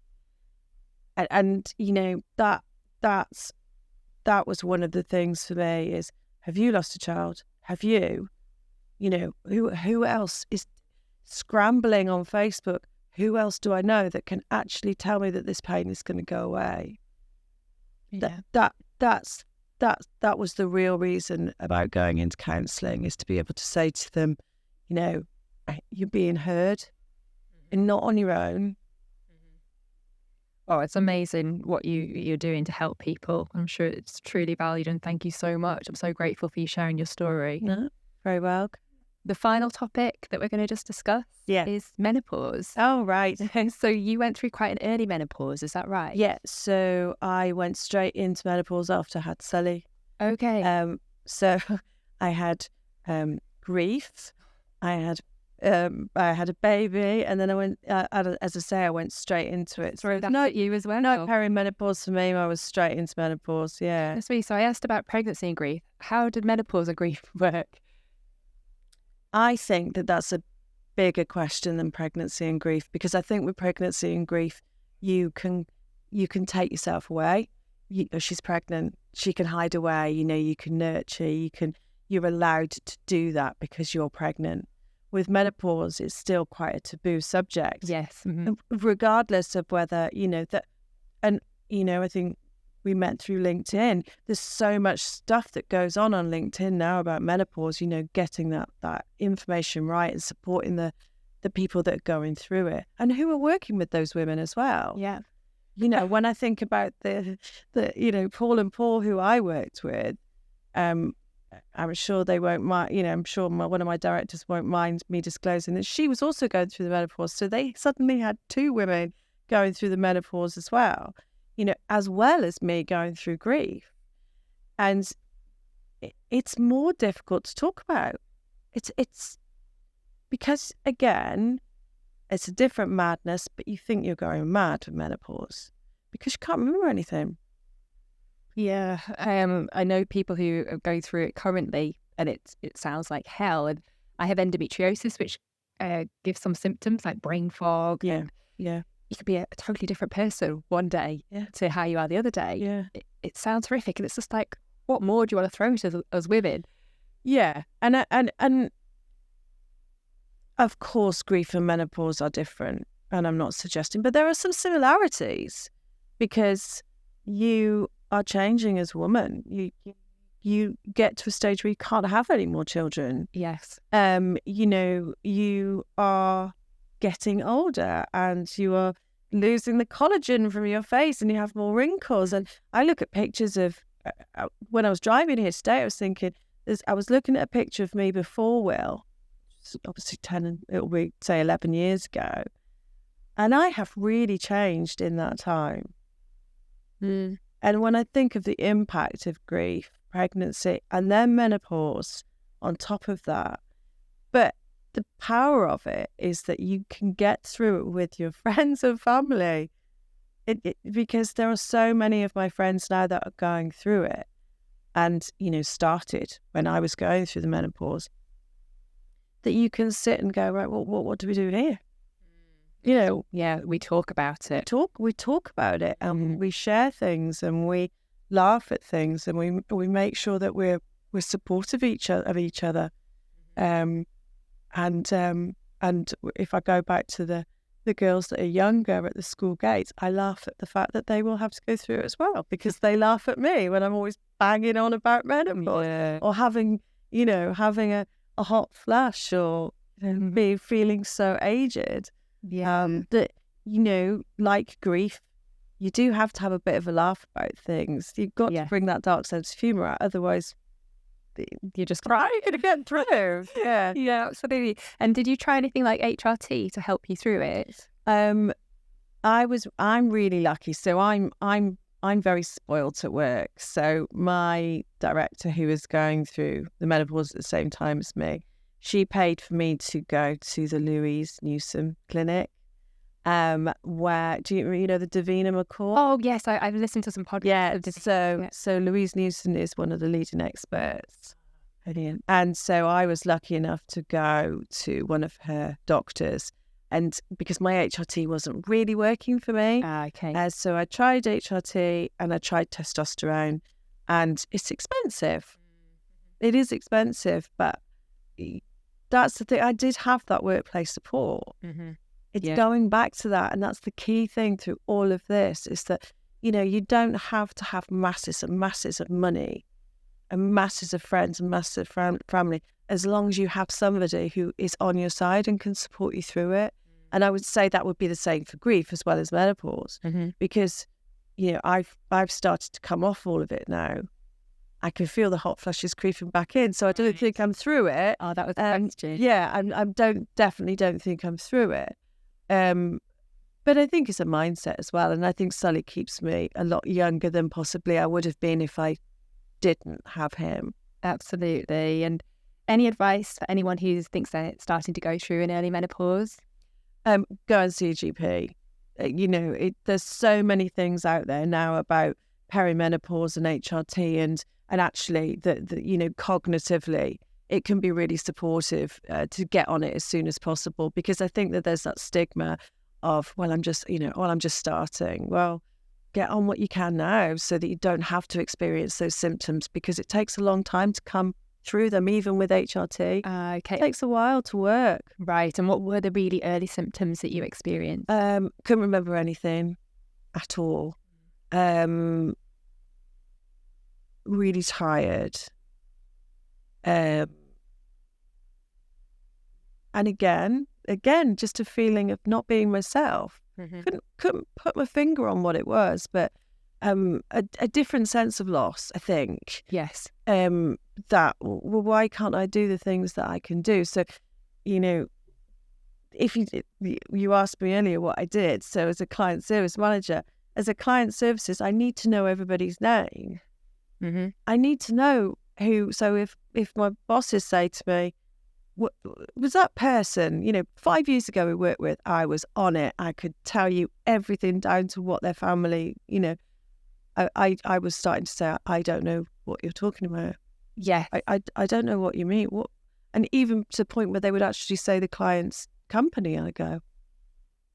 And that was one of the things for me is, have you lost a child? Have you? Who else is scrambling on Facebook? Who else do I know that can actually tell me that this pain is going to go away? Yeah. That was the real reason about going into counselling, is to be able to say to them, you're being heard and not on your own. Oh, it's amazing what you're doing to help people. I'm sure it's truly valued, and thank you so much. I'm so grateful for you sharing your story. No, very well. The final topic that we're going to just discuss is menopause. Oh, right. So you went through quite an early menopause, is that right? Yeah, so I went straight into menopause after I had Sully. Okay. So I had grief, I had a baby, and then I went, as I say, I went straight into it. So that's at you as well? No perimenopause for me. I was straight into menopause, yeah. That's me. So I asked about pregnancy and grief. How did menopause and grief work? I think that that's a bigger question than pregnancy and grief, because I think with pregnancy and grief, you can take yourself away. She's pregnant, she can hide away, you can nurture, you're allowed to do that because you're pregnant. With menopause, it's still quite a taboo subject. Yes. Regardless of whether, I think we met through LinkedIn. There's so much stuff that goes on LinkedIn now about menopause, getting that information right and supporting the people that are going through it and who are working with those women as well. Yeah. When I think about the Paul and Paul who I worked with, I'm sure they won't mind, I'm sure one of my directors won't mind me disclosing that she was also going through the menopause. So they suddenly had two women going through the menopause as well. As well as me going through grief. And it's more difficult to talk about. It's because, again, it's a different madness, but you think you're going mad with menopause because you can't remember anything. Yeah. I know people who are going through it currently, and it sounds like hell. And I have endometriosis, which gives some symptoms like brain fog. Yeah. You could be a totally different person one day to how you are the other day. Yeah. It sounds horrific. And it's just like, what more do you want to throw to us women? Yeah. And of course, grief and menopause are different. And I'm not suggesting, but there are some similarities because you are changing as a woman. You get to a stage where you can't have any more children. Yes. You are getting older and you are losing the collagen from your face and you have more wrinkles. And I look at pictures of when I was driving here today, I was thinking, I was looking at a picture of me before Will, obviously 10 and it'll be, say, 11 years ago. And I have really changed in that time. Mm. And when I think of the impact of grief, pregnancy, and then menopause on top of that, but the power of it is that you can get through it with your friends and family. Because there are so many of my friends now that are going through it and, started when I was going through the menopause, that you can sit and go, right, well, what do we do here? Yeah, we talk about it. We talk about it, and we share things, and we laugh at things, and we make sure that we're supportive of each other. And if I go back to the girls that are younger at the school gates, I laugh at the fact that they will have to go through it as well, because they laugh at me when I'm always banging on about menopause or having a hot flash or me feeling so aged. That, like grief, you do have to have a bit of a laugh about things. You've got to bring that dark sense of humour out, otherwise you just cry to get through. Yeah, absolutely. And did you try anything like HRT to help you through it? I'm really lucky. So I'm very spoilt at work. So my director, who was going through the menopause at the same time as me, she paid for me to go to the Louise Newson clinic, where, do you know the Davina McCall? Oh yes, I've listened to some podcasts. Yeah, so Louise Newson is one of the leading experts. Brilliant. And so I was lucky enough to go to one of her doctors, and because my HRT wasn't really working for me, so I tried HRT and I tried testosterone, and it's expensive. It is expensive, but that's the thing. I did have that workplace support. It's going back to that, and that's the key thing through all of this, is that, you don't have to have masses and masses of money and masses of friends and masses of family, as long as you have somebody who is on your side and can support you through it. And I would say that would be the same for grief as well as menopause, because, I've started to come off all of it now. I can feel the hot flushes creeping back in, so I don't think I'm through it. Oh, that was the question. Yeah, I definitely don't think I'm through it. But I think it's a mindset as well, and I think Sully keeps me a lot younger than possibly I would have been if I didn't have him. Absolutely. And any advice for anyone who thinks they're starting to go through an early menopause? Go and see a GP. There's so many things out there now about perimenopause and HRT, and actually that cognitively it can be really supportive to get on it as soon as possible, because I think that there's that stigma of, I'm just starting. Well, get on what you can now so that you don't have to experience those symptoms, because it takes a long time to come through them, even with HRT. It takes a while to work. Right. And what were the really early symptoms that you experienced? Couldn't remember anything at all. Really tired. And again, just a feeling of not being myself. Couldn't put my finger on what it was, but a different sense of loss, I think. Yes. That, well, why can't I do the things that I can do? So, if you asked me earlier what I did, so as a client service manager, as a client services, I need to know everybody's name. I need to know who. So if my bosses say to me, was that person, 5 years ago we worked with, I was on it. I could tell you everything down to what their family, I was starting to say, I don't know what you're talking about. Yeah. I don't know what you mean. What? And even to the point where they would actually say the client's company, I go,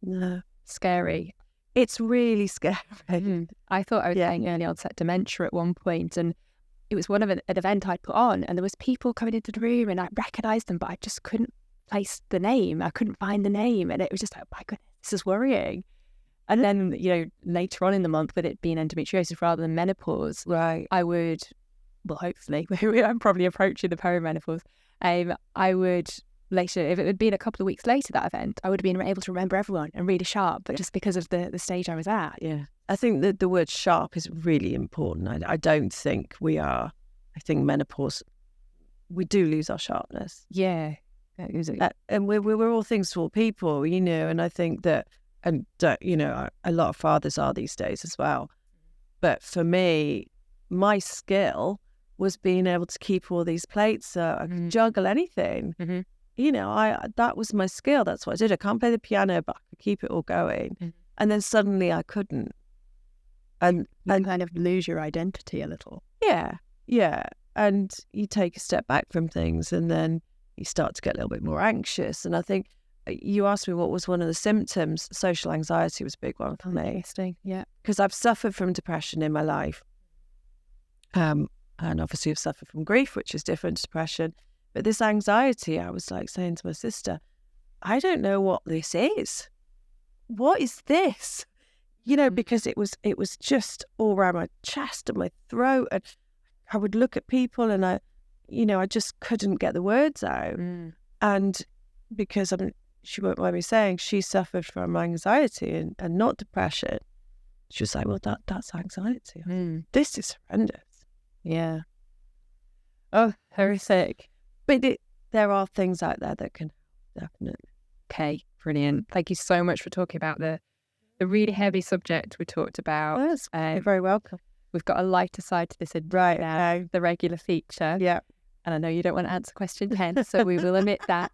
no. Scary. It's really scary. I thought I was getting early onset dementia at one point, and it was one of an event I'd put on, and there was people coming into the room, and I recognised them, but I just couldn't place the name. I couldn't find the name, and it was just like, my goodness, this is worrying. And then, later on in the month, with it being endometriosis rather than menopause, right, I would, well, hopefully, I'm probably approaching the perimenopause. I would later, if it had been a couple of weeks later, that event, I would have been able to remember everyone and really sharp, but just because of the stage I was at. Yeah. I think that the word sharp is really important. I don't think we are. I think menopause, we do lose our sharpness. Yeah. And we're all things to all people, and I think that, and a lot of fathers are these days as well. But for me, my skill was being able to keep all these plates so I could juggle anything. That was my skill. That's what I did. I can't play the piano, but I could keep it all going. And then suddenly I couldn't. And kind of lose your identity a little. Yeah. And you take a step back from things and then you start to get a little bit more anxious. And I think you asked me what was one of the symptoms. Social anxiety was a big one for me. Interesting, yeah. Because I've suffered from depression in my life. And obviously I've suffered from grief, which is different to depression. But this anxiety, I was like saying to my sister, I don't know what this is. What is this? Because it was just all around my chest and my throat. And I would look at people and I just couldn't get the words out. And because she won't mind me saying, she suffered from anxiety and not depression. She was like, well, that's anxiety. This is horrendous. Yeah. Oh, horrific. But there are things out there that can help, definitely. Okay, brilliant. Thank you so much for talking about the really heavy subject we talked about. Yes, you're very welcome. We've got a lighter side to this right now, the regular feature. Yeah. And I know you don't want to answer question 10, so we will omit that.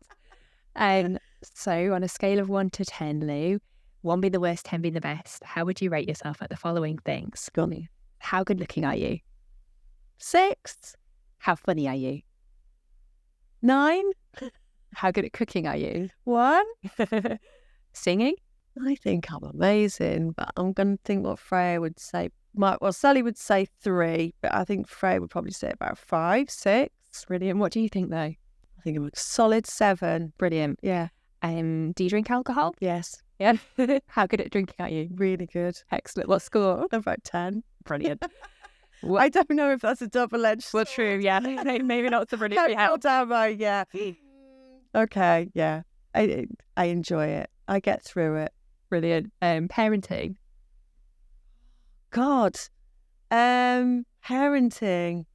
So on a scale of 1 to 10, Lou, 1 being the worst, 10 being the best, how would you rate yourself at the following things? Golly. How good looking are you? 6. How funny are you? 9. How good at cooking are you? 1. Singing? I think I'm amazing, but I'm going to think what Freya would say. Sally would say 3, but I think Freya would probably say about 5, 6. Brilliant. What do you think, though? I think I'm a solid 7. Brilliant. Yeah. Do you drink alcohol? Yes. Yeah. How good at drinking are you? Really good. Excellent. What score? About 10. Brilliant. I don't know if that's a double-edged sword. Well, true, yeah. Maybe not so brilliant. Yeah. Okay, yeah. I enjoy it. I get through it. Brilliant. Parenting? God. Parenting.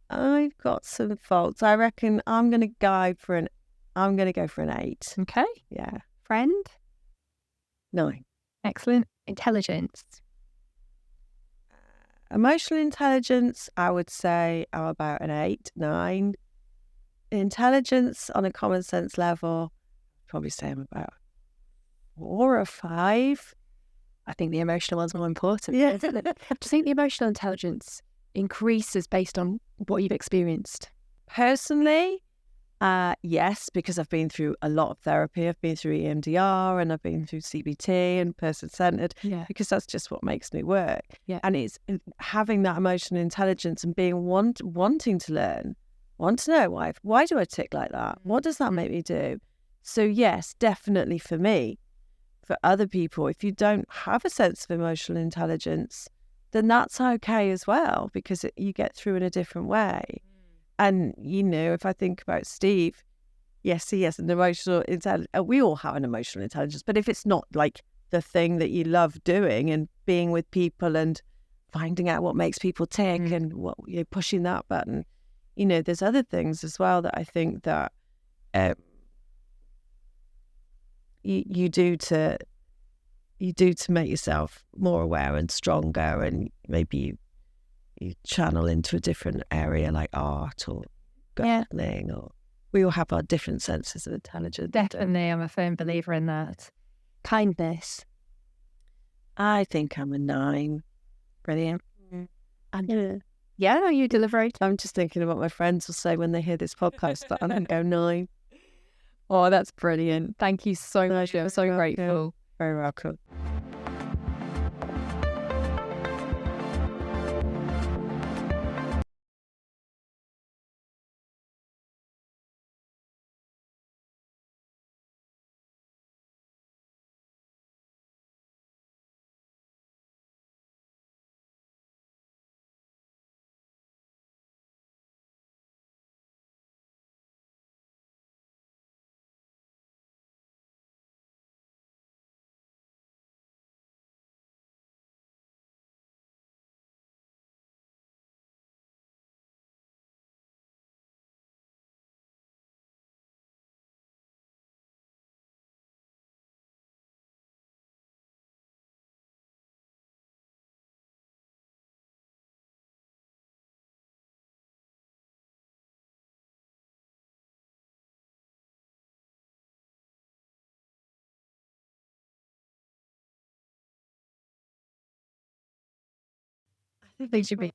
I've got some faults. I reckon I'm going to go for an 8. Okay. Yeah. Friend? 9. Excellent. Intelligence? Emotional intelligence, I would say I'm about an 8, 9. Intelligence on a common sense level, probably say I'm about 4 or 5. I think the emotional one's more important. Yeah. Do you think the emotional intelligence increases based on what you've experienced? Personally, yes, because I've been through a lot of therapy. I've been through EMDR and I've been through CBT and person-centered, because that's just what makes me work. Yeah. And it's having that emotional intelligence and being wanting to learn, want to know why do I tick like that? What does that make me do? So yes, definitely for me. For other people, if you don't have a sense of emotional intelligence, then that's okay as well, because you get through in a different way. And, if I think about Steve, yes, he has an emotional intelligence. We all have an emotional intelligence, but if it's not like the thing that you love doing and being with people and finding out what makes people tick and what you're pushing that button, there's other things as well that I think that you do to make yourself more aware and stronger, and maybe you channel into a different area like art or gardening, or we all have our different senses of intelligence. Definitely, I'm a firm believer in that. Kindness? I think I'm a 9. Brilliant. And yeah, you deliberate. I'm just thinking about what my friends will say when they hear this podcast, but I'm going to go 9. Oh, that's brilliant. Thank you so much. I'm so grateful. Very welcome. They should be.